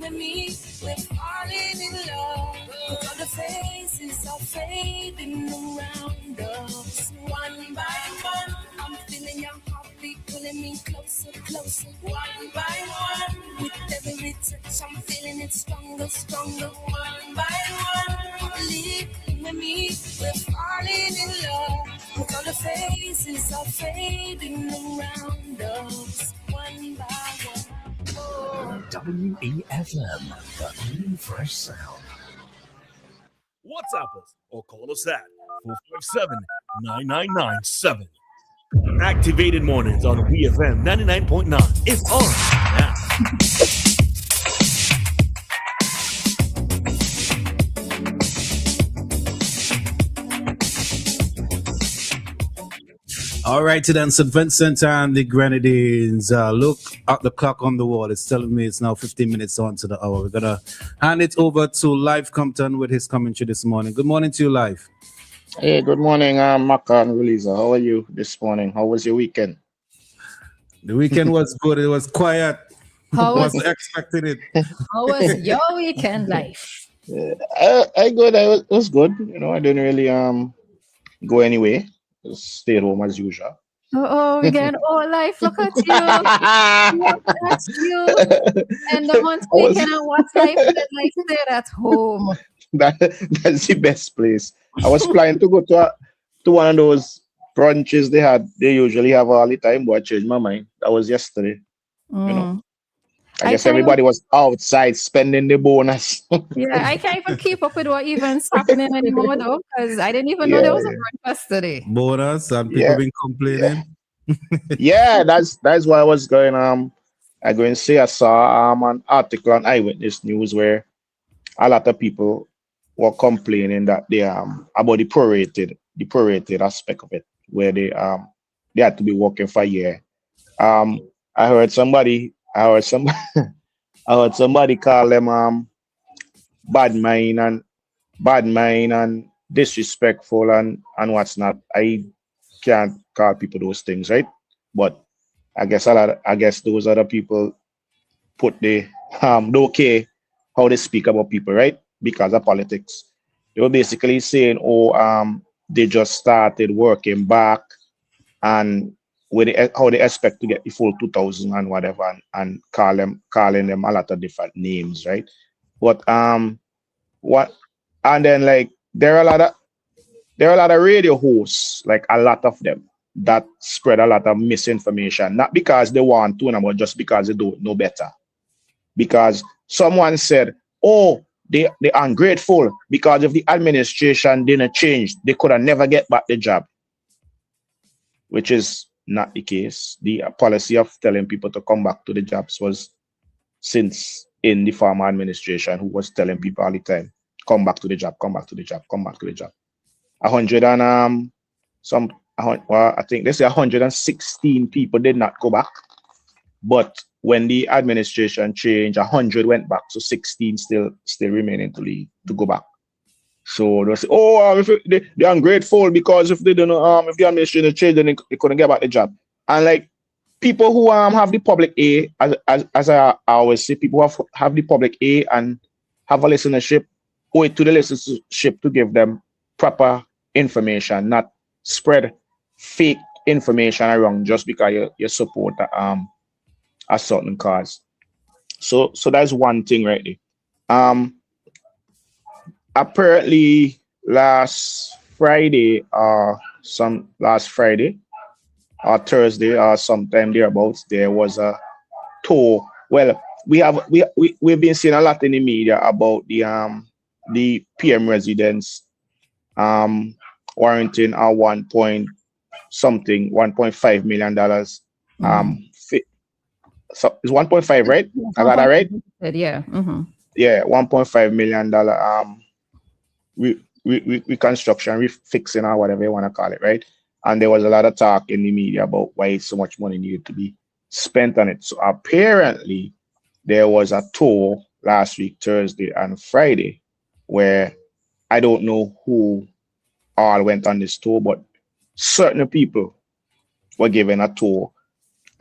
with me, we're falling in love. Look all the faces are fading around us. One by one, I'm feeling your heartbeat pulling me closer, closer. One by one, with every touch, I'm feeling it stronger, stronger. One by one, believe with me, we're falling in love. Look all the faces are fading around us. One by one. WEFM, the new fresh sound. WhatsApp us or call us at 457-9997. Activated mornings on WEFM 99.9 is on now. All right, then St. Vincent and the Grenadines. Look at the clock on the wall. It's telling me it's now 15 minutes on to the hour. We're going to hand it over to Lyf Compton with his commentary this morning. Good morning to you, Lyf. Hey, good morning, Maka and Roleza. How are you this morning? How was your weekend? The weekend was good. It was quiet. How was expecting it? How was your weekend, Lyf? Good. It was good. You know, I didn't really go anywhere. Just stay at home as usual. Oh, again. Oh, Lyf, look at you. Look at you. And the month weekend, and what's Lyf did, Lyf stayed at home. That's the best place. I was planning to go to one of those brunches they usually have all the time, but I changed my mind. That was yesterday. You know. I guess everybody was outside spending the bonus. Yeah, I can't even keep up with what events happening anymore though, because I didn't even know there was a breakfast today. Bonus and people been complaining. Yeah, that's why I was going. I going to say I saw an article on Eyewitness News where a lot of people were complaining that they about the prorated aspect of it, where they had to be working for a year. I heard somebody call them bad mind and disrespectful and what's not. I can't call people those things, right? But I guess those other people put the don't care how they speak about people, right? Because of politics. They were basically saying, they just started working back and how they expect to get the full 2,000 and whatever, and calling them a lot of different names, right? But and then like there are a lot of radio hosts, like a lot of them, that spread a lot of misinformation, not because they want to, but just because they don't know better. Because someone said, oh, they're ungrateful because if the administration didn't change, they could have never get back the job, which is not the case. The policy of telling people to come back to the jobs was since in the former administration, who was telling people all the time, come back to the job, come back to the job, come back to the job. 100 and I think they say 116 people did not go back. But when the administration changed, 100 went back, so 16 still remaining to go back. So they say, they're ungrateful because if they don't if the administration changed, then they couldn't get back the job. And like people who have the public A, as I always say, people who have the public A and have a listenership, owe it to the listenership to give them proper information, not spread fake information around just because you support a certain cause. So that's one thing right there. Apparently last Friday or Thursday or sometime thereabouts, there was a tour. Well, we've been seeing a lot in the media about the PM residents warranting a $1.5 million. So it's 1.5, right? I got that right? Yeah. Mm-hmm. Yeah, $1.5 million reconstruction, refixing, or whatever you want to call it, right? And there was a lot of talk in the media about why so much money needed to be spent on it. So apparently there was a tour last week, Thursday and Friday, where I don't know who all went on this tour, but certain people were given a tour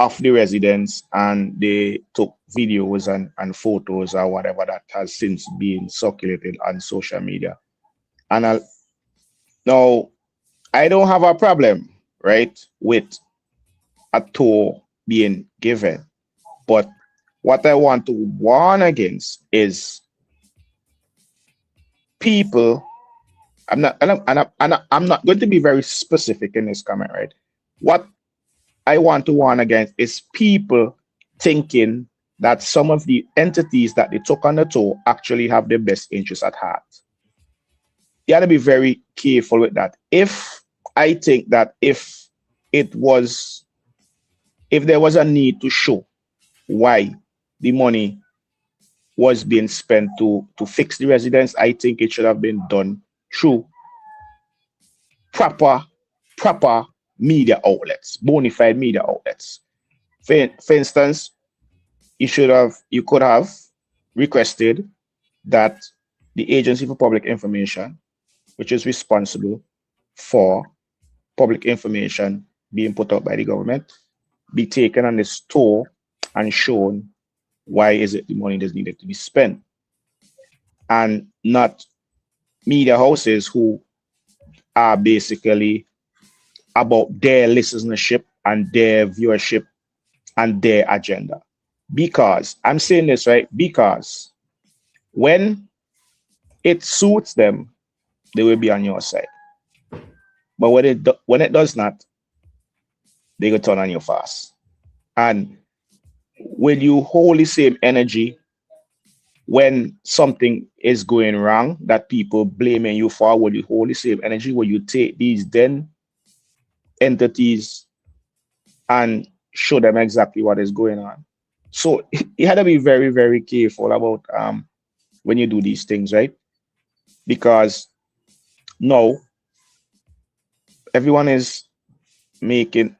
of the residents, and they took videos and photos or whatever that has since been circulated on social media. And now, I don't have a problem, right, with a tour being given. But what I want to warn against is people. I'm not going to be very specific in this comment, right? What I want to warn against is people thinking that some of the entities that they took on the tour actually have their best interests at heart. You got to be very careful with that. I think that if there was a need to show why the money was being spent to fix the residents, I think it should have been done through proper media outlets, bona fide media outlets. For instance, you could have requested that the Agency for Public Information, which is responsible for public information being put out by the government, be taken on this tour and shown why is it the money that's needed to be spent, and not media houses who are basically about their listenership and their viewership and their agenda. Because I'm saying this, right? Because when it suits them, they will be on your side. But when it does not, they go turn on you fast. And will you hold the same energy when something is going wrong that people blaming you for? Will you hold the same energy? Will you take these then entities and show them exactly what is going on? So you had to be very, very careful about when you do these things, right? Because now everyone is making,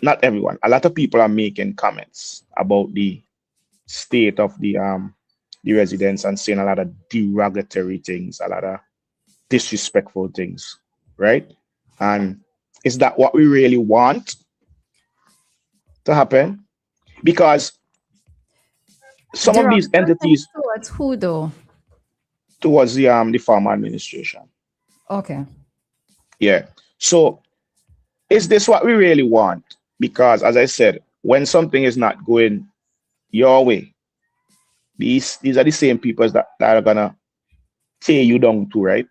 not everyone, a lot of people are making comments about the state of the residents and saying a lot of derogatory things, a lot of disrespectful things, right? And is that what we really want to happen? Because some of these entities Towards who though? towards the farmer administration. Okay. Yeah. So is this what we really want? Because as I said, when something is not going your way, these are the same people that are gonna tear you down too, right?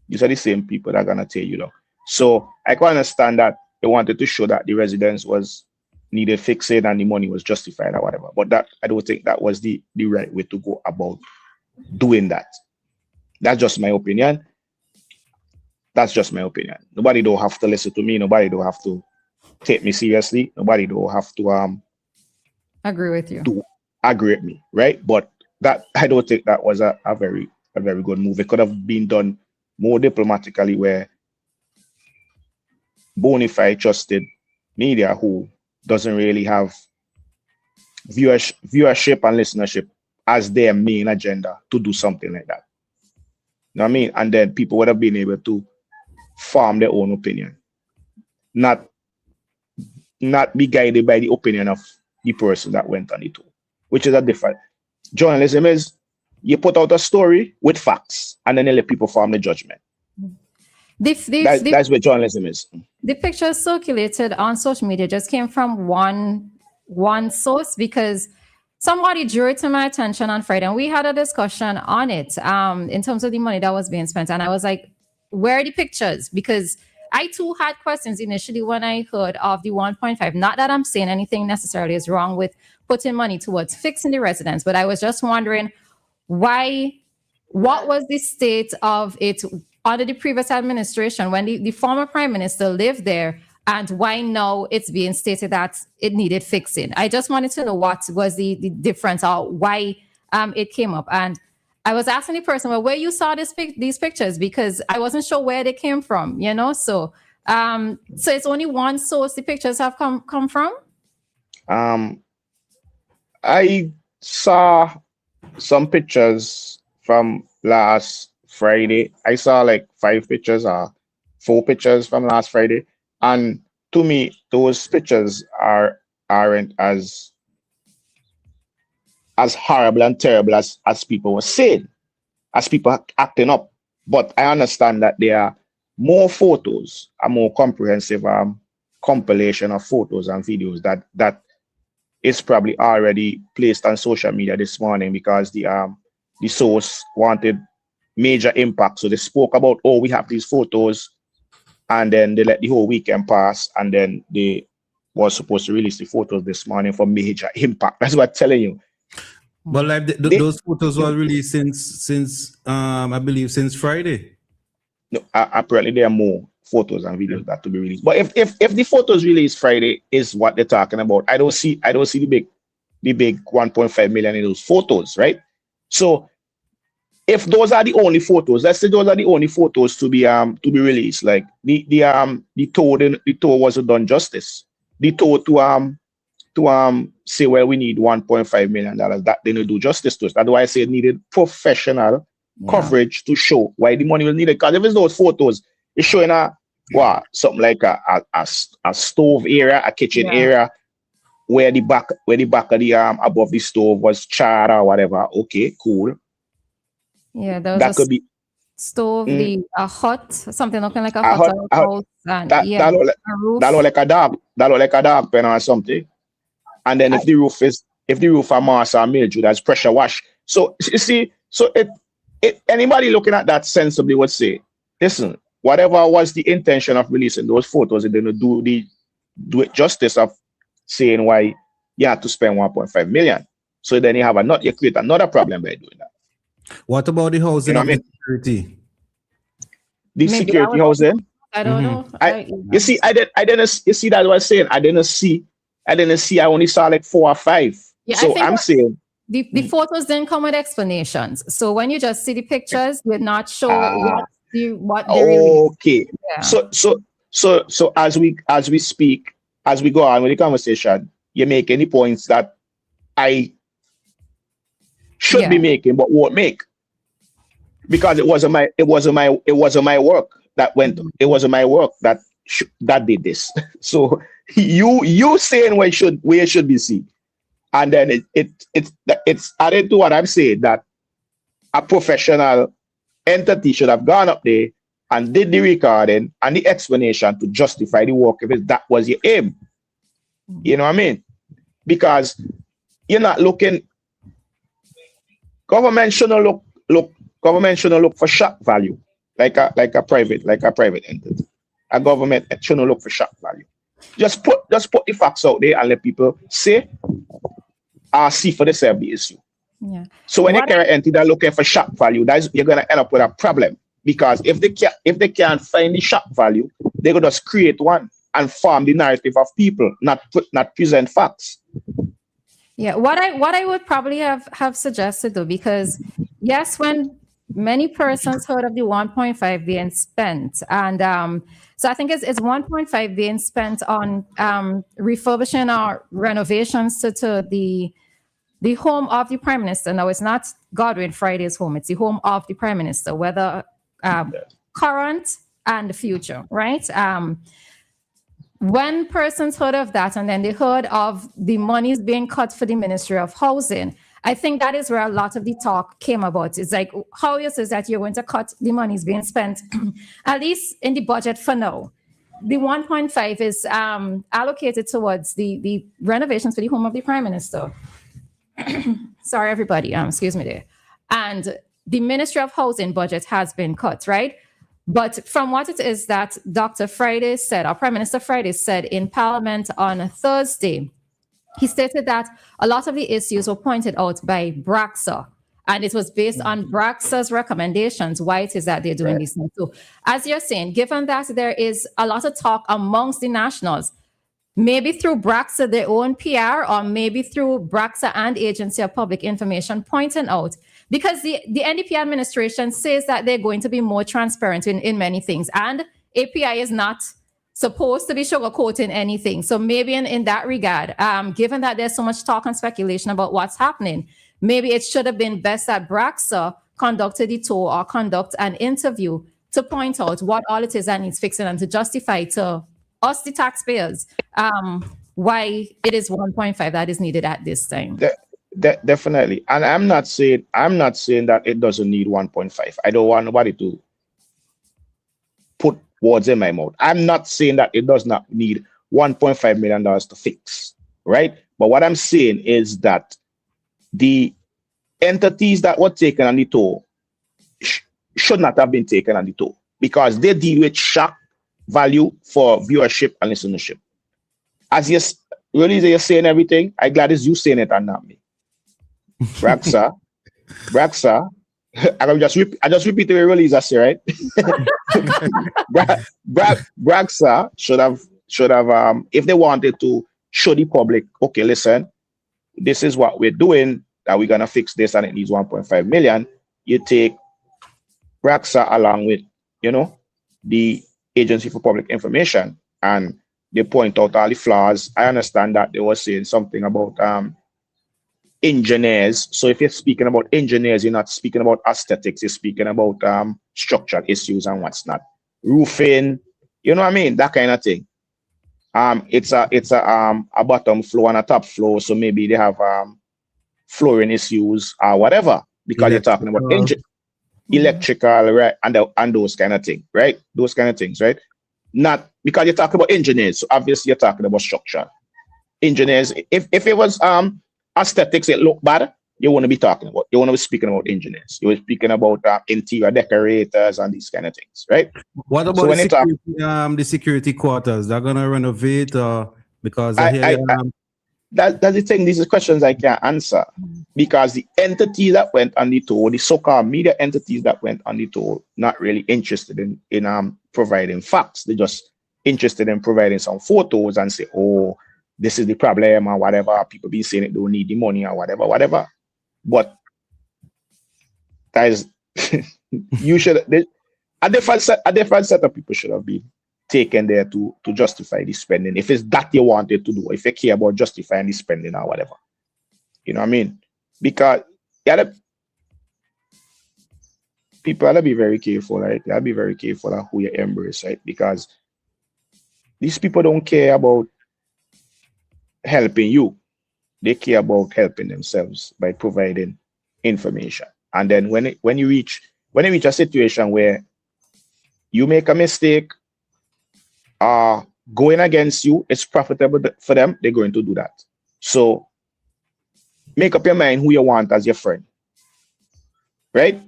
These are the same people that are gonna tear you down. So I can understand that they wanted to show that the residence was needed fixing and the money was justified or whatever. But that I don't think that was the right way to go about doing that. That's just my opinion. That's just my opinion. Nobody don't have to listen to me. Nobody don't have to take me seriously. Nobody don't have to Agree with you. agree with me, right? But that I don't think that was a very good move. It could have been done more diplomatically, where bona fide trusted media who doesn't really have viewership and listenership as their main agenda to do something like that. You know what I mean? And then people would have been able to form their own opinion, not be guided by the opinion of the person that went on the tour, which is a different. Journalism is you put out a story with facts and then you let people form the judgment. That's what journalism is. The pictures circulated on social media just came from one source, because somebody drew it to my attention on Friday and we had a discussion on it in terms of the money that was being spent. And I was like, where are the pictures? Because I too had questions initially when I heard of the 1.5. Not that I'm saying anything necessarily is wrong with putting money towards fixing the residents, but I was just wondering what was the state of it under the previous administration when the former prime minister lived there, and why now it's being stated that it needed fixing. I just wanted to know what was the difference, or why it came up. And I was asking the person, well, where you saw these pictures, because I wasn't sure where they came from, you know? So it's only one source the pictures have come from? I saw some pictures from last Friday. I saw like 5 pictures or 4 pictures from last Friday. And to me, those pictures are aren't as horrible and terrible as people were saying, as people are acting up. But I understand that there are more photos, a more comprehensive compilation of photos and videos that is probably already placed on social media this morning, because the source wanted major impact. So they spoke about, oh, we have these photos, and then they let the whole weekend pass, and then they was supposed to release the photos this morning for major impact. That's what I'm telling you. But like those photos were released since I believe since Friday. No, apparently there are more photos and videos that to be released. But if the photos released Friday is what they're talking about, I don't see the big 1.5 million in those photos, right? So if those are the only photos, let's say those are the only photos to be released, like the tour wasn't done justice. The tour to say, well, we need $1.5 million, that they don't do justice to us. That's why I say it needed professional coverage to show why the money was needed. Because if it's those photos, it's showing something like a stove area, a kitchen area, where the back of the above the stove was charred or whatever. Okay, cool. Yeah, that could be stove, a hut, something looking like a hut house, and that look like a dog. That look like a dog pen or something. And then if the roof are mass or mildew, that's pressure wash. So you see, anybody looking at that sensibly would say, listen, whatever was the intention of releasing those photos, and then do it justice of saying why you had to spend 1.5 million. So then you create another problem by doing that. What about the housing of security? The security housing? I don't know. You see, you see that what I was saying. I didn't see. I only saw like 4 or 5. Yeah, so I'm saying the photos didn't come with explanations. So when you just see the pictures, they're not show what they really. Okay. Yeah. So as we speak, as we go on with the conversation, you make any points that I should be making but won't make, because it wasn't my work that went. It wasn't my work that did this. So you saying where it should be seen, and then it's added to what I'm saying, that a professional entity should have gone up there and did the recording and the explanation to justify the work if that was your aim. You know what I mean? Because you're not looking. Government shouldn't look for shock value like a private entity. A government shouldn't look for shock value. Just put the facts out there and let people say, see for themselves the issue. Yeah. So when you carry an entity that looking for shock value, you're gonna end up with a problem, because if they can't find the shock value, they're gonna just create one and form the narrative of people, not present facts. Yeah, what I would probably have suggested though, because yes, when many persons heard of the 1.5 being spent, and so I think it's 1.5 being spent on refurbishing or renovations to the home of the Prime Minister. Now, it's not Godwin Friday's home; it's the home of the Prime Minister, whether current and the future, right? When persons heard of that, and then they heard of the monies being cut for the Ministry of Housing, I think that is where a lot of the talk came about. It's like, how is it that you're going to cut the monies being spent, at least in the budget for now? The 1.5 is allocated towards the renovations for the home of the Prime Minister. Sorry, everybody. Excuse me there. And the Ministry of Housing budget has been cut, right? But from what it is that Dr. Friday said, or Prime Minister Friday said in Parliament on Thursday, he stated that a lot of the issues were pointed out by Braxa, and it was based on Braxa's recommendations why it is that they're doing these things. So as you're saying, given that there is a lot of talk amongst the nationals, maybe through Braxa, their own PR, or maybe through Braxa and Agency of Public Information pointing out, because the NDP administration says that they're going to be more transparent in many things, and API is not supposed to be sugarcoating anything. So maybe in that regard, given that there's so much talk and speculation about what's happening, maybe it should have been best that Braxa conducted the tour or conduct an interview to point out what all it is that needs fixing and to justify to us, the taxpayers, why it is 1.5 that is needed at this time. Definitely. And I'm not saying that it doesn't need 1.5. I don't want nobody to put words in my mouth. I'm not saying that it does not need $1.5 million to fix, right? But what I'm saying is that the entities that were taken on the tour should not have been taken on the tour because they deal with shock value for viewership and listenership. As you're saying everything, I'm glad it's you saying it and not me. Braxa, I just repeat the Roleza say, right? Braxa should have if they wanted to show the public, okay, listen, this is what we're doing, that we're gonna fix this and it needs 1.5 million. You take Braxa along with, the Agency for Public Information, and they point out all the flaws. I understand that they were saying something about engineers. So if you're speaking about engineers, you're not speaking about aesthetics, you're speaking about structural issues and what's not. Roofing, you know what I mean? That kind of thing. It's a bottom floor and a top floor, so maybe they have flooring issues or whatever, because you're talking about electrical, right? And those kind of things, right? Those kind of things, right? Not because you're talking about engineers, so obviously you're talking about structure. Engineers, if it was aesthetics, it looked bad, you want to be speaking about engineers. You were speaking about interior decorators and these kind of things, right? What about the security quarters? They're gonna renovate because that's the thing. These are questions I can't answer because the entity that went on the tour, the so-called media entities that went on the tour, not really interested in providing facts. They're just interested in providing some photos and say, oh, this is the problem or whatever. People be saying it don't need the money or whatever. But that is you should a different set of people should have been taken there to justify the spending. If it's that you wanted to do, if you care about justifying the spending or whatever. You know what I mean? Because people gotta be very careful, right? You gotta be very careful of who you embrace, right? Because these people don't care about helping you. They care about helping themselves by providing information. And then when you reach a situation where you make a mistake, going against you, it's profitable for them, they're going to do that. So make up your mind who you want as your friend, right?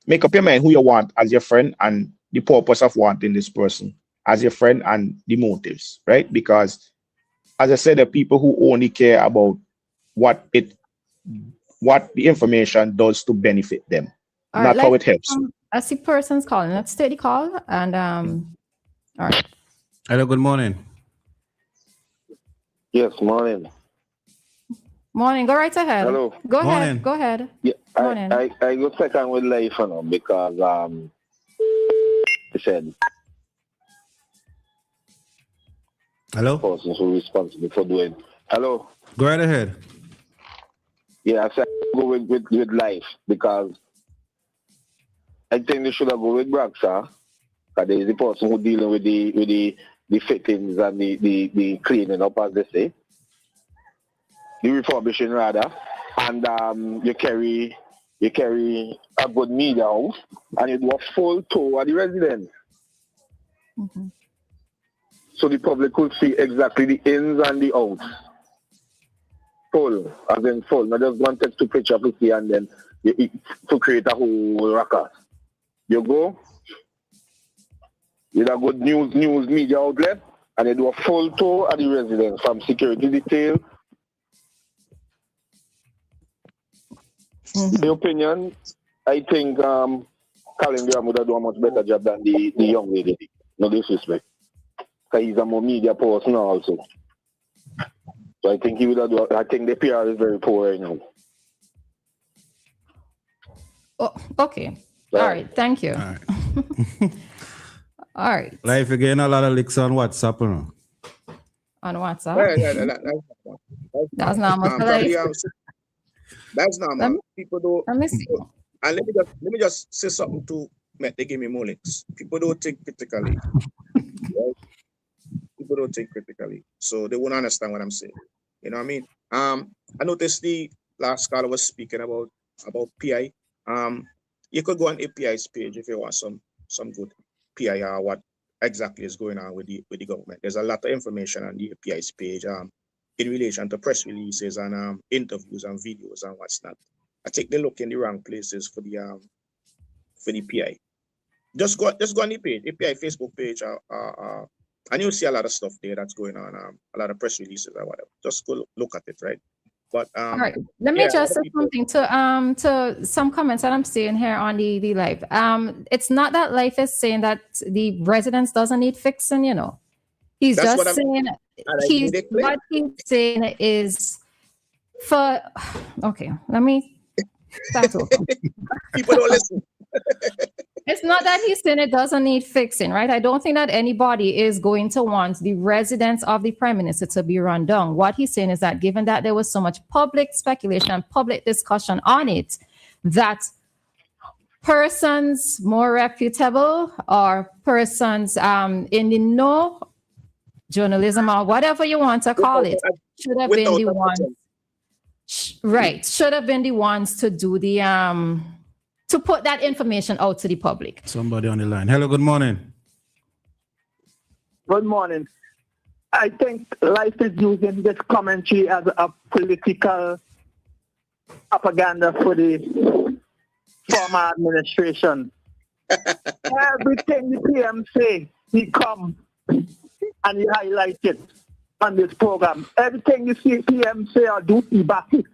Make up your mind who you want as your friend and the purpose of wanting this person as your friend and the motives, right? Because as I said, the people who only care about what the information does to benefit them, not how it helps. I see persons calling. Let's take the call and all right. Hello, good morning. Yes, morning. Morning. Go right ahead. Hello. Go Morning. ahead. Go ahead. Yeah, Morning. I go second with Lyf now because I said Hello. persons who are responsible for doing. Hello. Go right ahead. Yeah, I said go with Lyf because I think they should have go with Braxa because there is the person who dealing with the fittings and the cleaning up, as they say, the refurbishing rather, and you carry a good media house and you do a full tour of the residence. Mm-hmm. So the public could see exactly the ins and the outs. Full, as in full, not just one text to picture to see and then to create a whole ruckus. You go with a good news media outlet and they do a full tour of the residence from security detail. Mm-hmm. My opinion, I think Colin Graham would have done a much better job than the young lady did. No disrespect. Because he's a more media person also. So I think he would have done, I think the PR is very poor right now. Oh, okay. All right. Thank you. All right. All right. Lyf, you're getting a lot of licks on WhatsApp, you know? On WhatsApp. That's normal. That's normal. People don't. Let me see. And let me just say something to make they give me more links. People don't think critically. Right? People people don't think critically, so they won't understand what I'm saying. You know what I mean? I noticed the last caller was speaking about PI. You could go on API's page if you want some good PIR, what exactly is going on with the government. There's a lot of information on the API's page in relation to press releases and interviews and videos and what's not. I think they look in the wrong places for the PI. Just go on the page, API Facebook page, and you'll see a lot of stuff there that's going on, a lot of press releases or whatever. Just go look at it, right? But all right, let me just say something to some comments that I'm seeing here on the live. It's not that Lyf is saying that the residents doesn't need fixing, you know. He's that's just saying what he's saying is for okay, let me start over. People don't listen. It's not that he's saying it doesn't need fixing, right? I don't think that anybody is going to want the residence of the prime minister to be run down. What he's saying is that given that there was so much public speculation, public discussion on it, that persons more reputable or persons in the know, journalism or whatever you want to call it, should have been the ones, right? Should have been the ones to do the to put that information out to the public. Somebody on the line. Hello, good morning. Good morning. I think Lyf is using this commentary as a political propaganda for the former administration. Everything the PM say, he come and he highlights it on this program. Everything you see PM say or do, he back it.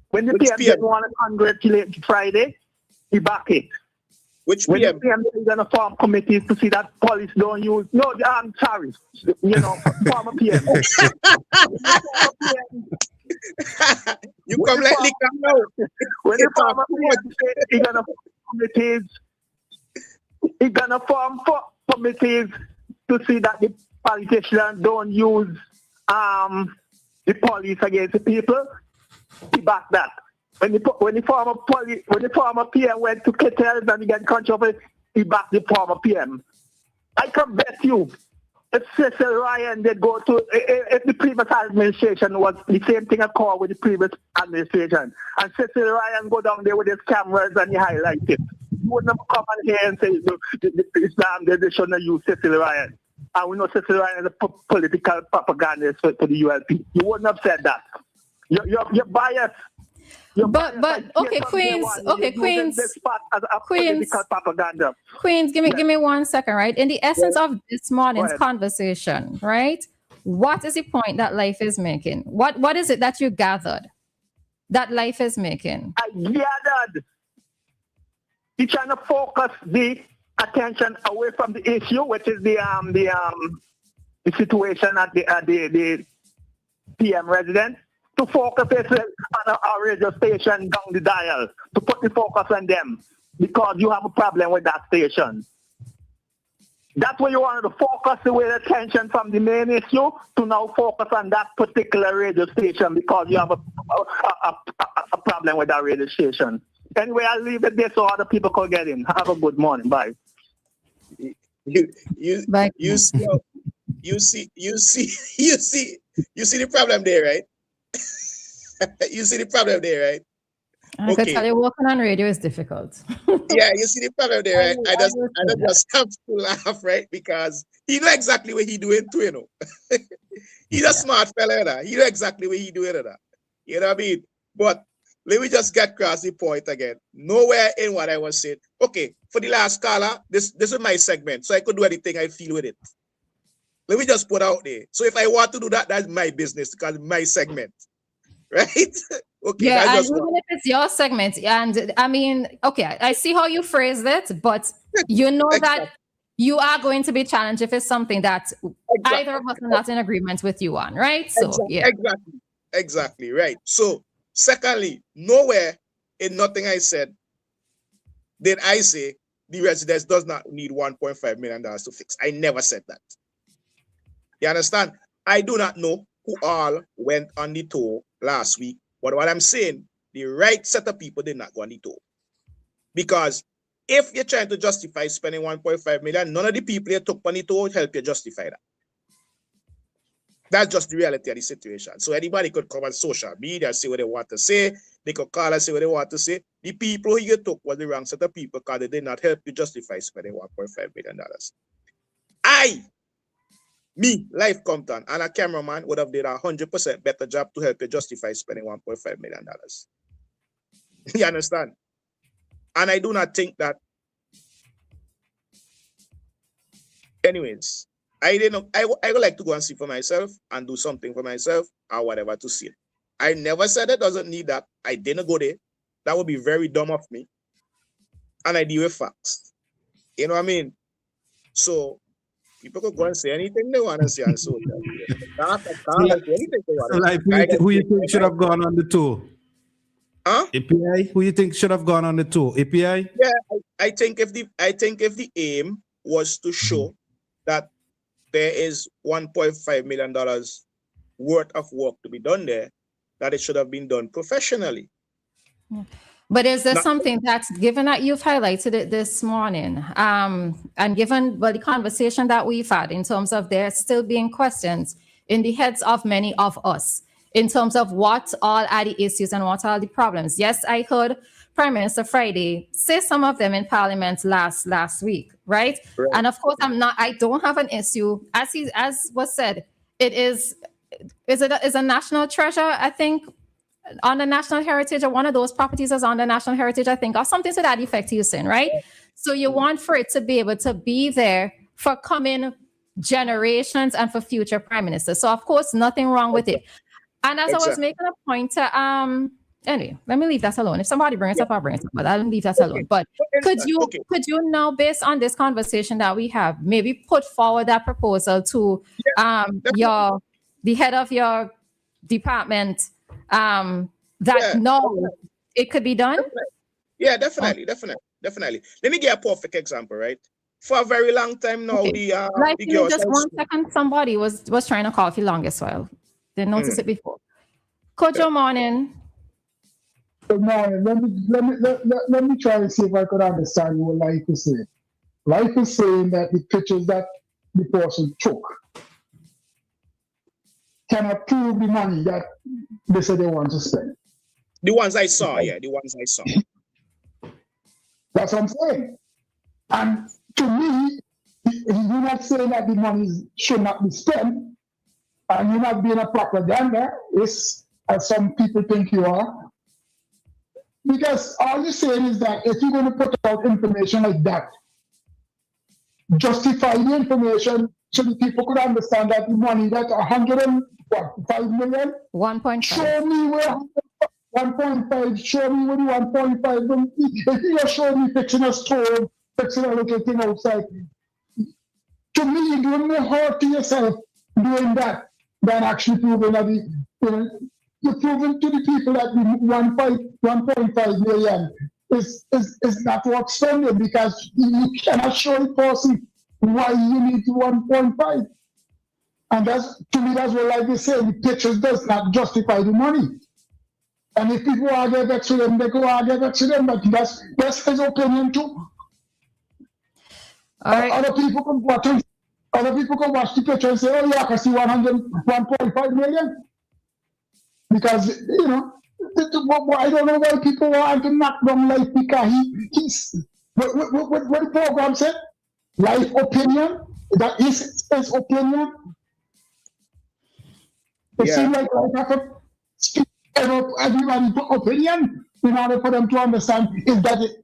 When the PM didn't want to congratulate Friday, he back it. Which when PM? The PM is going to form committees to see that police don't use, no, I'm sorry, you know, former PM. You come like liquor now. When the former PM say he's going to form committees, he's going to form committees to see that the politicians don't use the police against the people. He back that. When the former PM went to cartels and he got controversy, he backed the former PM. I can bet you, if Cecil Ryan did go to, if the previous administration was the same thing occurred with the previous administration, and Cecil Ryan go down there with his cameras and he highlight it, you wouldn't have come on here and say Islam, they shouldn't use Cecil Ryan. And we know Cecil Ryan is a political propagandist for the ULP. You wouldn't have said that. You're biased. But okay, Queens. Okay, Queens. Queens, give me 1 second, right? In the essence of this morning's conversation, right? What is the point that Lyf is making? What is it that you gathered that Lyf is making? I gathered. He's trying to focus the attention away from the issue, which is the situation at the PM residence, to focus it on our radio station down the dial, to put the focus on them, because you have a problem with that station. That's where you wanted to focus away the attention from the main issue to now focus on that particular radio station because you have a problem with that radio station. Anyway, I'll leave it there so other people can get in. Have a good morning. Bye. You see the problem there, right? You see the problem there, right? I could tell you working on radio is difficult. Yeah, you see the problem there, right? I just have to laugh, right? Because he know exactly what he doing too, you know. He's a smart fella, he know exactly what he doing. You know what I mean? But let me just get across the point again. Nowhere in what I was saying. Okay, for the last caller, this is my segment, so I could do anything I feel with it. Let me just put out there. So if I want to do that, that's my business because it's my segment. Right? Okay. Yeah, and even if it's your segment, and I mean, okay, I see how you phrased it, but you know that you are going to be challenged if it's something that either of us are not in agreement with you on, right? So yeah. Exactly, right. So secondly, nowhere in nothing I said did I say the residence does not need $1.5 million to fix. I never said that. You understand? I do not know who all went on the tour last week, but what I'm saying, the right set of people did not go on the tour. Because if you're trying to justify spending $1.5 million, none of the people you took on the tour help you justify that. That's just the reality of the situation. So anybody could come on social media, say what they want to say. They could call and say what they want to say. The people who you took were the wrong set of people because they did not help you justify spending $1.5 million. Me, Lyf Compton, and a cameraman would have did a 100% better job to help you justify spending $1.5 million. You understand? And I do not think that. Anyways, I would like to go and see for myself and do something for myself or whatever to see it. I never said it doesn't need that. I didn't go there. That would be very dumb of me. And I deal with facts. You know what I mean? So people could go and say anything they want to say on social media. Who you think should have gone on the tour? Huh? API? Who you think should have gone on the tour? API? Yeah, I think if the aim was to show that there is $1.5 million worth of work to be done there, that it should have been done professionally. But is there something that's, given that you've highlighted it this morning, and given the conversation that we've had in terms of there still being questions in the heads of many of us in terms of what all are the issues and what are the problems? Yes, I heard Prime Minister Friday say some of them in Parliament last week, right? And of course, I don't have an issue, as was said. It is a national treasure, I think, on the national heritage, or one of those properties is on the national heritage, I think, or something to that effect, you're saying, right? So you want for it to be able to be there for coming generations and for future prime ministers. So of course, nothing wrong with it. And as I was making a point to, anyway, let me leave that alone. If somebody brings it up, I'll bring it up, but I'll leave that alone. But could you now, based on this conversation that we have, maybe put forward that proposal to the head of your department, it could be done? Yeah, definitely. Let me get a perfect example, right? For a very long time now, just 1 second, somebody was trying to call for the longest while. Didn't notice it before. Coach, good morning. Good morning. Let me try and see if I could understand what Lyf is saying. Lyf is saying that the pictures that the person took cannot prove the money that they said they want to spend. The ones I saw, the ones I saw. That's what I'm saying. And to me, you're not saying that the money should not be spent, and you're not being a propaganda, as some people think you are. Because all you're saying is that if you're going to put out information like that, justify the information so the people could understand that the money that 5 million? 1.5. Show me where 1.5, show me where the 1.5. If you are showing me fixing a stove, fixing a little thing outside, to me, you're doing more hurt to yourself doing that than actually proving that you're proving to the people that the 1.5 million is not what's spending, because you cannot show the person why you need 1.5. And to me, that's what Lyf is saying. The pictures does not justify the money. And if people argue that to them, they go argue that to them, but that's his opinion too. All right. Other people can watch the picture and say, oh yeah, I can see 1.5 million. Because, I don't know why people want to knock down Lyf, because he's what the program said? Lyf opinion? That is his opinion? It seems like I have to speak everybody's opinion in order for them to understand. Is that it?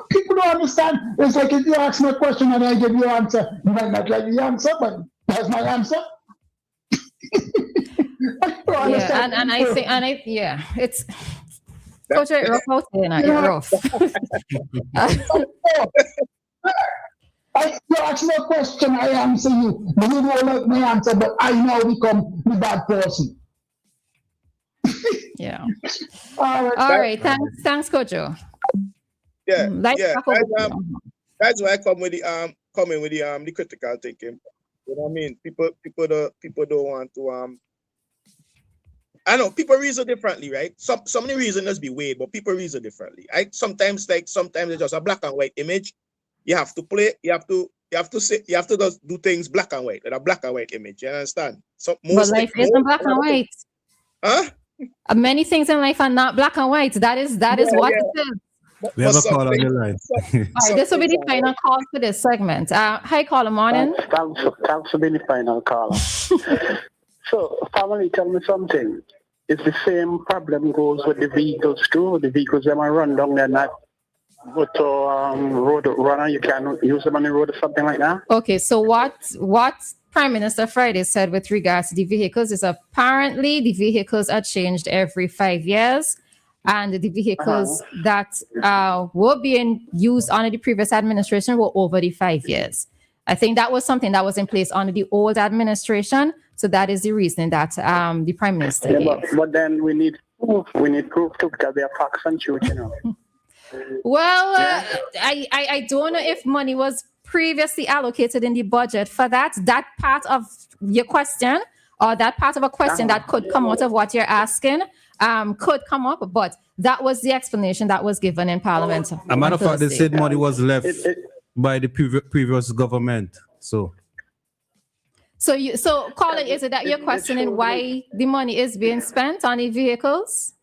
People don't understand. It's like if you ask me a question and I give you an answer, you might not like the answer, but that's my answer. It's Coach, rough out there, you're rough. You ask me a question, I answer you. You don't like my answer, but I now become the bad person. Yeah. All right. Thanks, Coach. Yeah. That's why I come with the critical thinking. You know what I mean? People don't want to I know people reason differently, right? Some of the reasons be weird, but people reason differently. Sometimes it's just a black and white image. You have to you have to just do things black and white with a black and white image. You understand? So But most life isn't black and white. Huh? Many things in life are not black and white. That is what it is. We have a call on the line. All right, this will be the final call for this segment. Hi, caller, morning. Thanks for being the final caller. So, family, tell me something. It's the same problem goes with the vehicles too. The vehicles that might run down there, not go to road runner. You can use them on the road or something like that. Okay, so what Prime Minister Friday said with regards to the vehicles is apparently the vehicles are changed every 5 years, and the vehicles that were being used under the previous administration were over the 5 years. I think that was something that was in place under the old administration. So that is the reason that the Prime Minister gave. But then we need proof. We need proof too, because they are facts and truth, you know. Well, I don't know if money was previously allocated in the budget for that part of your question, or that part of a question that could come out of what you're asking could come up, but that was the explanation that was given in Parliament. A matter of fact, they said money was left by the previous government. So Colin, is it that you're questioning why the money is being spent on the vehicles?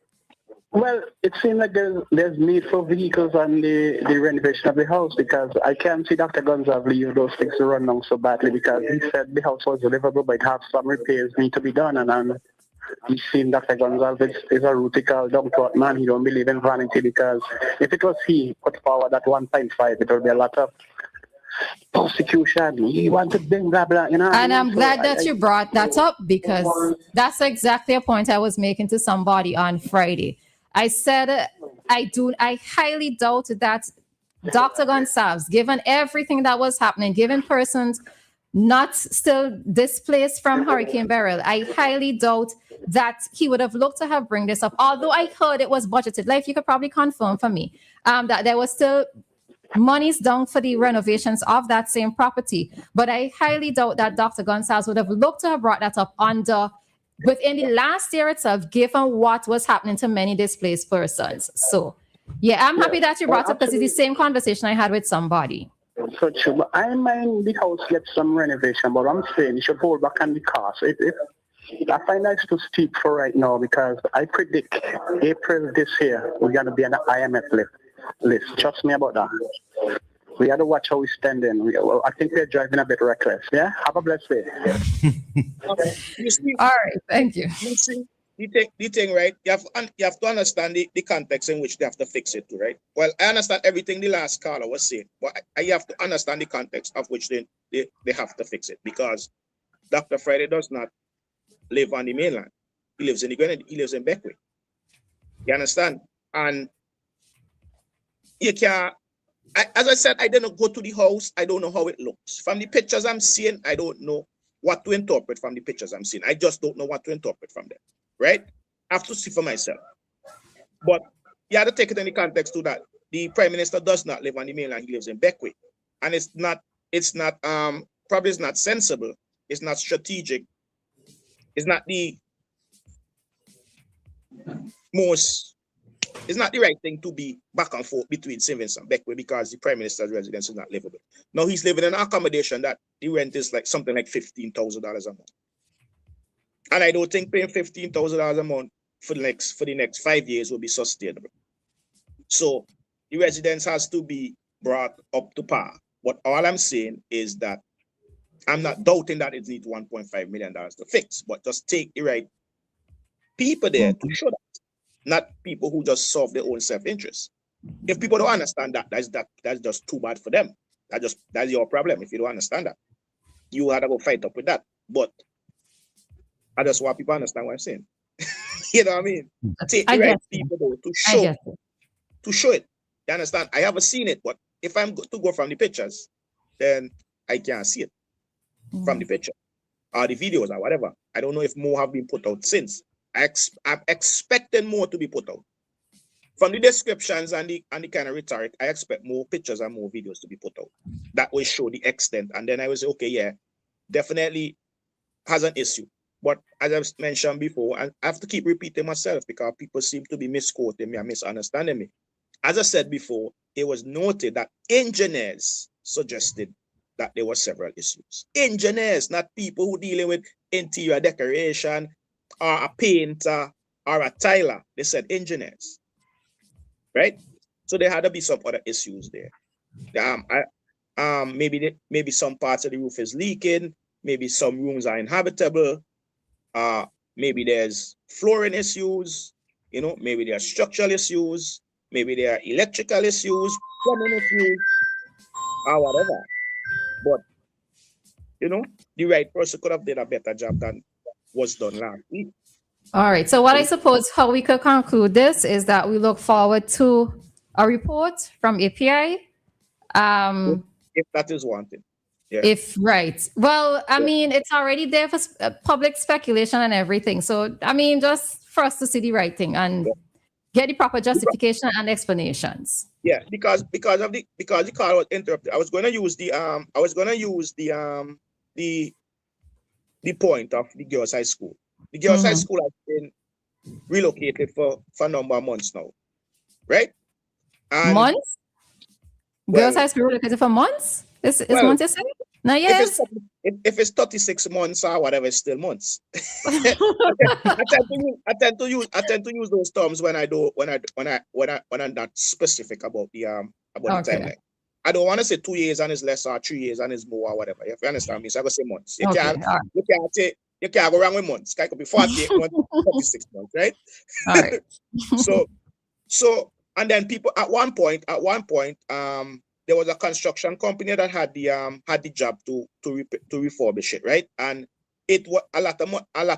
Well, it seems like there's need for vehicles on the renovation of the house, because I can't see Dr. Gonzalez leave those things to run down so badly, because he said the house was livable, but it has some repairs need to be done. And I'm seeing Dr. Gonzalez is a rutical down-to-earth man. He don't believe in vanity, because if it was he put forward that 1.5, it would be a lot of prosecution. He wanted blah, blah, blah, you know. And I'm glad that you brought that up, because that's exactly a point I was making to somebody on Friday. I said, I highly doubt that Dr. Gonsalves, given everything that was happening, given persons not still displaced from Hurricane Beryl, I highly doubt that he would have looked to have bring this up. Although I heard it was budgeted. Like, you could probably confirm for me that there was still monies down for the renovations of that same property. But I highly doubt that Dr. Gonsalves would have looked to have brought that up within the last year itself, given what was happening to many displaced persons. So, yeah, I'm happy that you brought up, because it's the same conversation I had with somebody. So true. But I mind the house gets some renovation, but I'm saying you should hold back on the cost. I find that's too steep for right now, because I predict April this year, we're going to be on the IMF list. Trust me about that. We got to watch how we stand in. I think we're driving a bit reckless. Yeah? Have a blessed day. All right. Thank you. You see, the thing, right? You have to understand the context in which they have to fix it to, right? Well, I understand everything the last caller was saying, but you have to understand the context of which they have to fix it, because Dr. Friday does not live on the mainland. He lives in the Grenada. He lives in Beckwith. You understand? And you can't. As I said, I didn't go to the house. I don't know how it looks. From the pictures I'm seeing, I don't know what to interpret from the pictures I'm seeing. I just don't know what to interpret from them, right? I have to see for myself. But you have to take it in the context to that the Prime Minister does not live on the mainland. He lives in Beckwith. And it's not probably it's not sensible. It's not strategic. It's not the it's not the right thing to be back and forth between St. Vincent and Beckwith, because the Prime Minister's residence is not livable. Now he's living in an accommodation that the rent is like something like $15,000 a month. And I don't think paying $15,000 a month for the next 5 years will be sustainable. So the residence has to be brought up to par. But all I'm saying is that I'm not doubting that it needs $1.5 million to fix, but just take the right people there to show that. Not people who just solve their own self-interest. If people don't understand that, that's just too bad for them. That's your problem. If you don't understand that, you had to go fight up with that. But I just want people to understand what I'm saying. You know what I mean? Take the right people though to show it. You understand? I haven't seen it, but if I'm to go from the pictures, then I can't see it from the picture or the videos or whatever. I don't know if more have been put out since. I'm expecting more to be put out. From the descriptions and the kind of rhetoric, I expect more pictures and more videos to be put out. That will show the extent. And then I will say, okay, yeah, definitely has an issue. But as I've mentioned before, I have to keep repeating myself, because people seem to be misquoting me and misunderstanding me. As I said before, it was noted that engineers suggested that there were several issues. Engineers, not people who dealing with interior decoration or a painter or a tiler. They said engineers, right? So there had to be some other issues there. Maybe some parts of the roof is leaking. Maybe some rooms are inhabitable. Maybe there's flooring issues. You know, maybe there are structural issues. Maybe there are electrical issues, plumbing issues, or whatever. But you know, the right person could have done a better job than was done last week. All right. So what I suppose how we could conclude this is that we look forward to a report from API. If that is wanted. Yeah. If right. Well, I mean, it's already there for public speculation and everything. So, I mean, just for us to see the right thing and get the proper justification and explanations. Yeah, because the call was interrupted. I was going to use the point of the girls' high school. The girls' high school has been relocated for a number of months now, right? And months? Girls' high school relocated for months? Is months you say? No, yes. If it's 36 months or whatever, it's still months. I tend to use those terms when I'm not specific about the timeline. I don't want to say 2 years and it's less or 3 years and it's more or whatever. If you understand me, so I go say months. You can't go wrong with months. It could be 48 months, 36 months, right? All right. So and then people at one point, there was a construction company that had the job to refurbish it, right? And it was a lot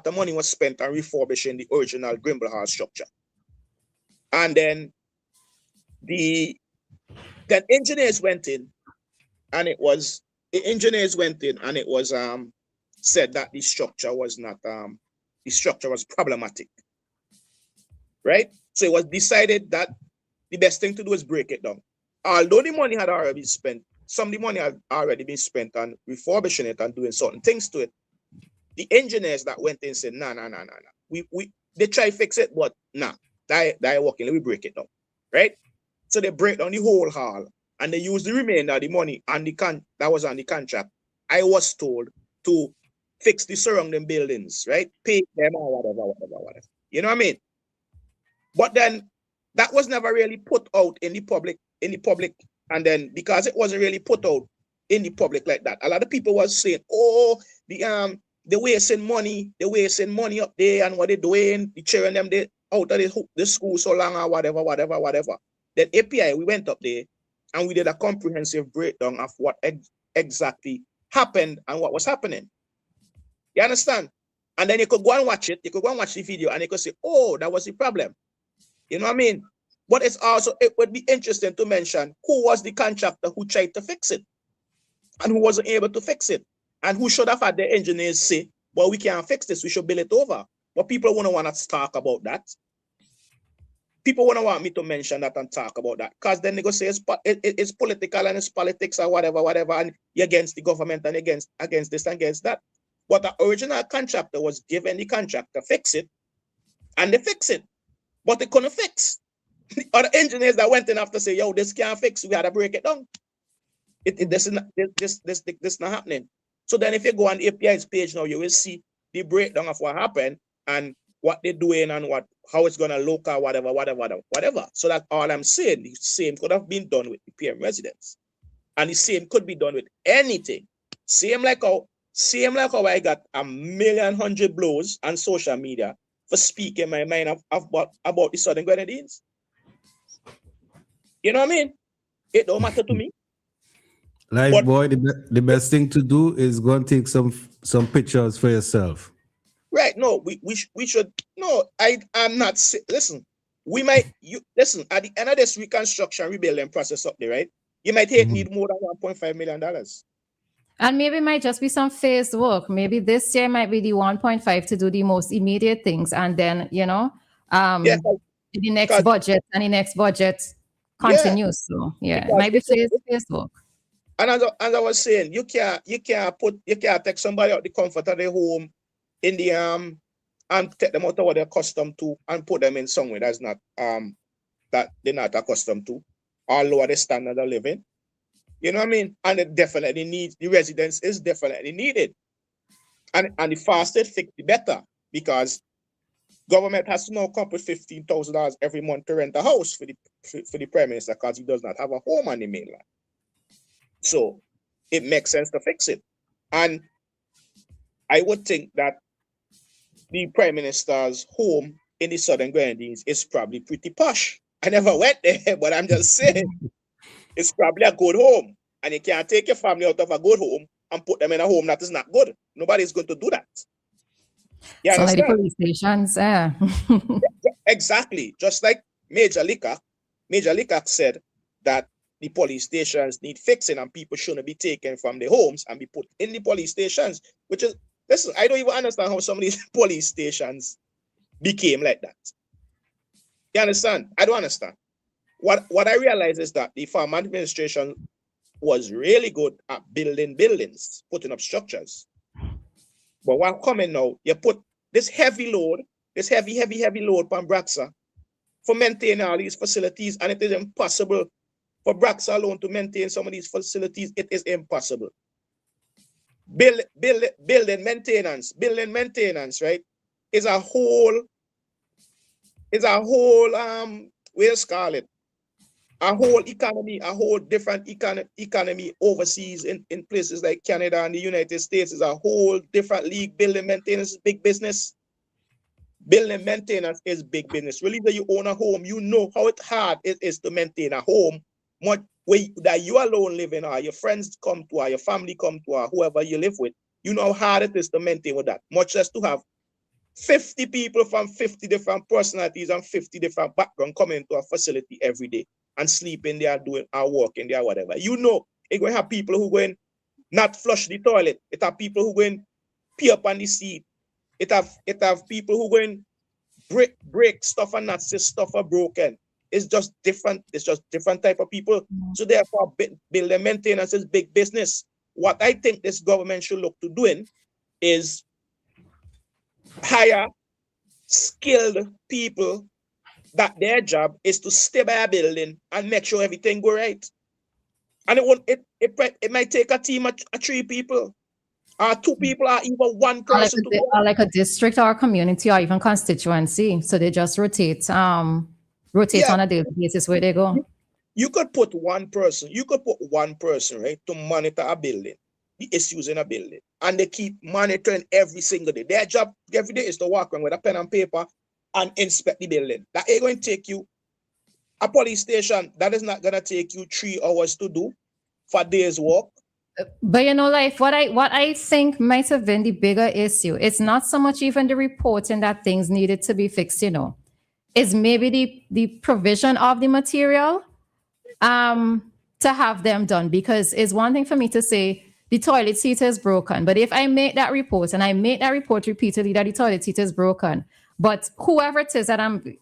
of money was spent on refurbishing the original Grimble House structure. And then engineers went in, and it was said that the structure was not the structure was problematic, right? So it was decided that the best thing to do is break it down. Although the money had already been spent, some of the money had already been spent on refurbishing it and doing certain things to it. The engineers that went in said, no. They try to fix it, but they're working. Let me break it down, right? So they break down the whole hall and they use the remainder of the money on that was on the contract. I was told to fix the surrounding buildings, right? Pay them or whatever. You know what I mean? But then that was never really put out in the public, and then because it wasn't really put out in the public like that, a lot of people was saying, oh, they're wasting money up there, and what they're doing, the cheering them out of the school so long or whatever. Then API, we went up there and we did a comprehensive breakdown of what exactly happened and what was happening. You understand? And then you could go and watch it, you could go and watch the video, and you could say, oh, that was the problem. You know what I mean? But it would be interesting to mention who was the contractor who tried to fix it and who wasn't able to fix it, and who should have had the engineers say, well, we can't fix this, we should build it over. But people wouldn't want to talk about that. People wouldn't want me to mention that and talk about that, because then they go say it's political and it's politics or whatever, and you're against the government and against this and against that. But the original contractor was given the contract to fix it, and they fix it. But they couldn't fix. Other engineers that went in after say, yo, this can't fix, we gotta break it down. This is not happening. So then if you go on the API's page now, you will see the breakdown of what happened and what they're doing and how it's gonna look or whatever. So that's all I'm saying. The same could have been done with the PM residents. And the same could be done with anything. Same like how I got 1,100,000 blows on social media for speaking my mind about the Southern Grenadines. You know what I mean? It don't matter to me. Like, boy, the best thing to do is go and take some pictures for yourself. Right. No, we should. No, I'm not. Listen, listen, at the end of this reconstruction, rebuilding process up there, right? You might need more than $1.5 million. And maybe it might just be some phased work. Maybe this year might be the 1.5 to do the most immediate things. And then, the next budget continues. So, it might be phased work. And as I was saying, you can't take somebody out the comfort of their home in the and take them out of what they're accustomed to and put them in somewhere that's not that they're not accustomed to, or lower the standard of living. You know what I mean? And it definitely needs, the residence is definitely needed. And the faster it fix, the better, because government has to now come up with $15,000 every month to rent a house for the Prime Minister because he does not have a home on the mainland. So it makes sense to fix it. And I would think that the Prime Minister's home in the Southern Grenadines is probably pretty posh. I never went there, but I'm just saying it's probably a good home. And you can't take your family out of a good home and put them in a home that is not good. Nobody's going to do that. You So like the understand? police stations, yeah. Exactly. Just like Major Leacock said that the police stations need fixing and people shouldn't be taken from their homes and be put in the police stations, which is, listen, I don't even understand how some of these police stations became like that. You understand? I don't understand. What I realize is that the farm administration was really good at building buildings, putting up structures. But what coming now, you put this heavy load, this heavy load on Braxa for maintaining all these facilities, and it is impossible for Braxa alone to maintain some of these facilities. It is impossible. Building maintenance, right? Is a whole where's Scarlet? A whole economy, a whole different economy overseas in places like Canada and the United States is a whole different league. Building maintenance is big business. Building maintenance is big business. Really, that you own a home, you know how hard it is to maintain a home. Much way that you alone live in, or your friends come to, or your family come to, or whoever you live with, you know how hard it is to maintain with that. Much less to have 50 people from 50 different personalities and 50 different backgrounds coming into a facility every day and sleeping there, doing or working there, whatever. You know, it's going to have people who going not flush the toilet. It have people who going pee up on the seat. It have people who going break stuff and not say stuff are broken. It's just different. It's just different type of people. So therefore, building maintenance is big business. What I think this government should look to doing is hire skilled people that their job is to stay by a building and make sure everything go right. And it might take a team of 3 people, or 2 people, or even 1 person. Or like a district or a community or even constituency. So they just rotate on a daily basis where they go. You could put one person, right, to monitor a building, the issues in a building, and they keep monitoring every single day. Their job every day is to walk around with a pen and paper and inspect the building. That ain't going to take you a police station. That is not going to take you 3 hours to do for days work. But you know, like what I think might have been the bigger issue, it's not so much even the reporting that things needed to be fixed, you know. It's maybe the provision of the material to have them done. Because it's one thing for me to say the toilet seat is broken, but if I make that report and I make that report repeatedly that the toilet seat is broken, but whoever it is that I'm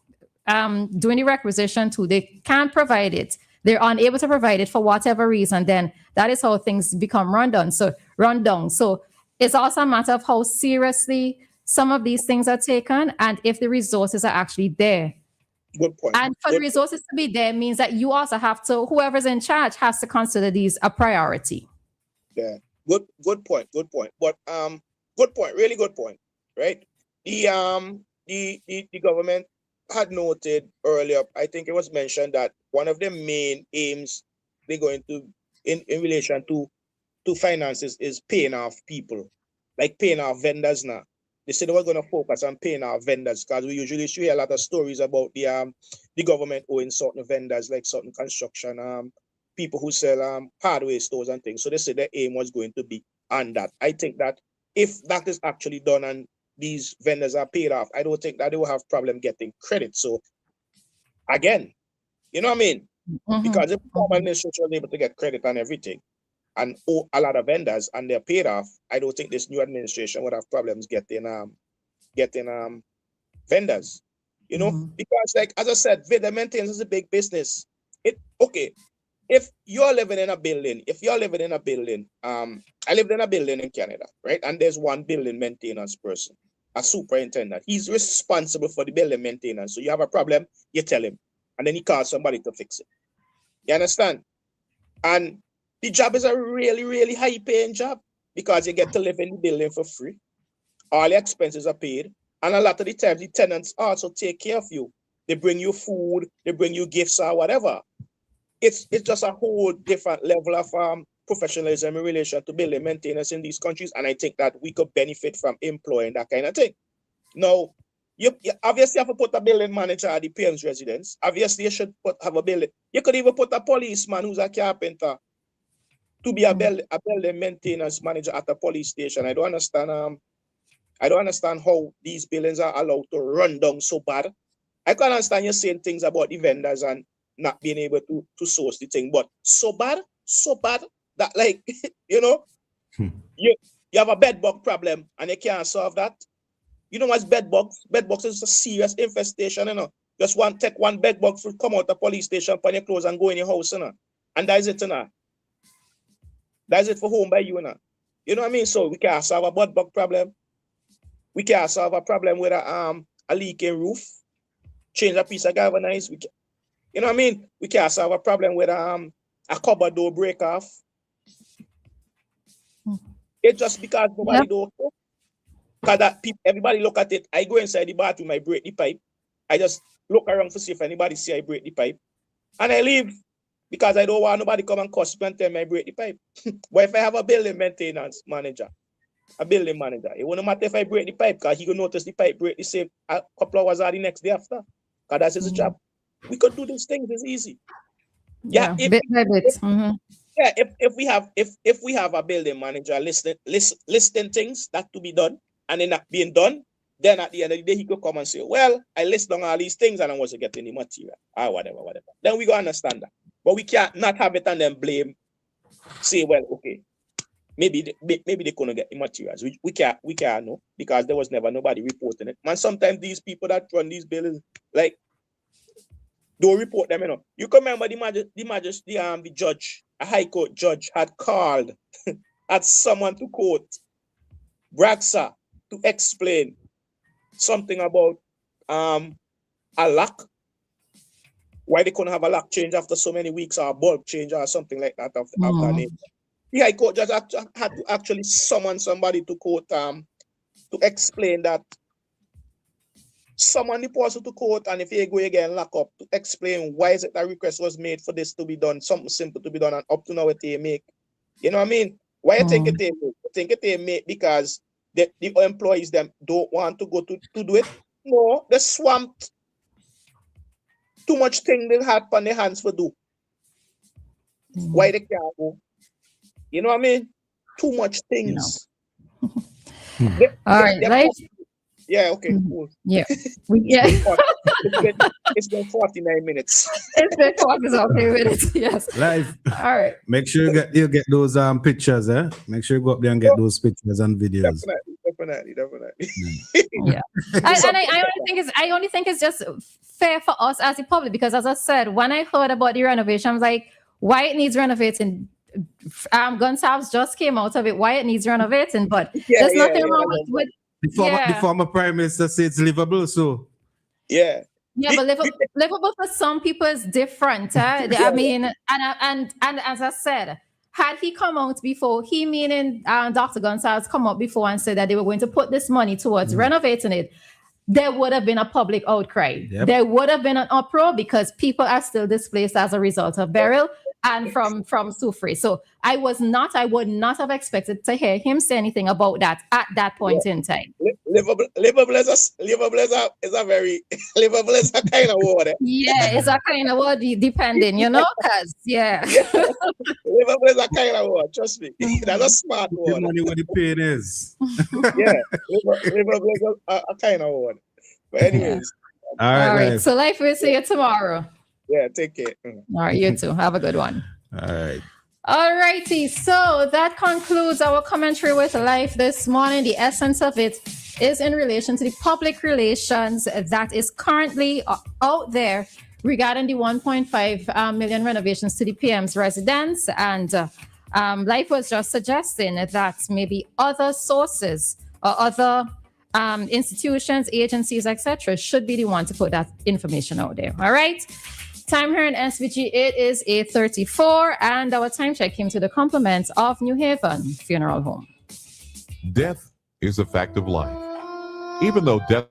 doing the requisition to, they can't provide it, they're unable to provide it for whatever reason, then that is how things become run down. So it's also a matter of how seriously some of these things are taken and if the resources are actually there. Good point. And for the resources to be there means that you also have to, whoever's in charge has to consider these a priority. Yeah, good point. But good point, really good point, right? The government had noted earlier, I think it was mentioned that one of the main aims they're going to in relation to finances is paying off people, like paying off vendors now. They said they were going to focus on paying off vendors because we usually hear a lot of stories about the government owing certain vendors, like certain construction, people who sell hardware stores and things. So they said their aim was going to be on that. I think that if that is actually done and these vendors are paid off, I don't think that they will have problem getting credit. So again, you know what I mean? Because if the former administration was able to get credit on everything and owe a lot of vendors and they're paid off, I don't think this new administration would have problems getting vendors. You know, because like as I said, vendor maintenance is a big business. If you're living in a building, I lived in a building in Canada, right? And there's one building maintenance person, a superintendent. He's responsible for the building maintenance. So you have a problem, you tell him, and then he calls somebody to fix it. You understand? And The job is a really, really high paying job because you get to live in the building for free. All the expenses are paid. And a lot of the times the tenants also take care of you. They bring you food, they bring you gifts or whatever. It's just a whole different level of professionalism in relation to building maintenance in these countries. And I think that we could benefit from employing that kind of thing. Now, you obviously have to put a building manager at the PM's residence. Obviously, you should have a building. You could even put a policeman who's a carpenter to be a building maintenance manager at a police station. I don't understand how these buildings are allowed to run down so bad. I can understand you saying things about the vendors and not being able to source the thing, but so bad that, like, you have a bed bug problem and you can't solve that. You know what's bed bugs? Bed bugs is a serious infestation, Just take one bed bug to come out the police station, put your clothes and go in your house, And that's it, That's it for home by you, You know what I mean? So we can't solve a bed bug problem. We can't solve a problem with a leaking roof. Change a piece of galvanized. You know what I mean? We can't solve a problem with a cupboard door break off. It's just because nobody do it. Because everybody look at it. I go inside the bathroom, I break the pipe. I just look around to see if anybody see I break the pipe. And I leave because I don't want nobody come and cuss me and tell me I break the pipe. But if I have a building maintenance manager, it won't matter if I break the pipe because he will notice the pipe break the same a couple hours or the next day after. Because that's his job. We could do these things, it's easy. Bit by bit. If we have a building manager listing things that to be done and they're not being done, then at the end of the day he could come and say, well, I list down all these things and I wasn't getting the material or whatever. Then we gotta understand that. But we can't not have it and then blame, say, well, okay, maybe they couldn't get the materials. We can't know because there was never nobody reporting it. Man, sometimes these people that run these buildings, like, don't report them, You can remember the judge, a high court judge, had called at someone to court Braxa to explain something about a lock, why they couldn't have a lock change after so many weeks or a bulb change or something like that of that nature. The high court judge had to actually summon somebody to court to explain that. Someone reports to court, and if you go again, lock up to explain why is it that request was made for this to be done, something simple to be done, and up to now it they make. You know what I mean? Why you think it they make? You think it they make because the employees them don't want to go to do it? No, they're swamped. Too much thing they have on their hands for do. Why they can't go? You know what I mean? Too much things. All right, yeah, okay, cool. Yeah. It's been 49 minutes. It's been 49 minutes, yes. Live. All right. Make sure you get those pictures, Make sure you go up there and get those pictures and videos. Definitely. Yeah. I only think it's just fair for us as the public because, as I said, when I heard about the renovation, I was like, why it needs renovating? Gonsalves just came out of it. Why it needs renovating? But there's nothing wrong with the former prime minister said it's livable, so but livable for some people is different. I mean, and as I said, had he come out before, he meaning Dr. Gonsalves come out before and said that they were going to put this money towards renovating it, there would have been a public outcry. Yep. There would have been an uproar because people are still displaced as a result of burial and from Sufri. So I would not have expected to hear him say anything about that at that point in time. Livable is a very livable is a kind of word. Yeah, it's a kind of word depending, because livable is a kind of word. Trust me, that's a smart word. Money what the pain is. Livable is a kind of word. But anyways, all right. So Lyf, we'll see you tomorrow. Yeah, take care. All right, you too. Have a good one. All right. All righty. So that concludes our commentary with Lyf this morning. The essence of it is in relation to the public relations that is currently out there regarding the 1.5 million renovations to the PM's residence. And Lyf was just suggesting that maybe other sources or other institutions, agencies, etc., should be the one to put that information out there. All right. Time here in SVG, it is 8:34, and our time check came to the compliments of New Haven Funeral Home. Death is a fact of life. Even though death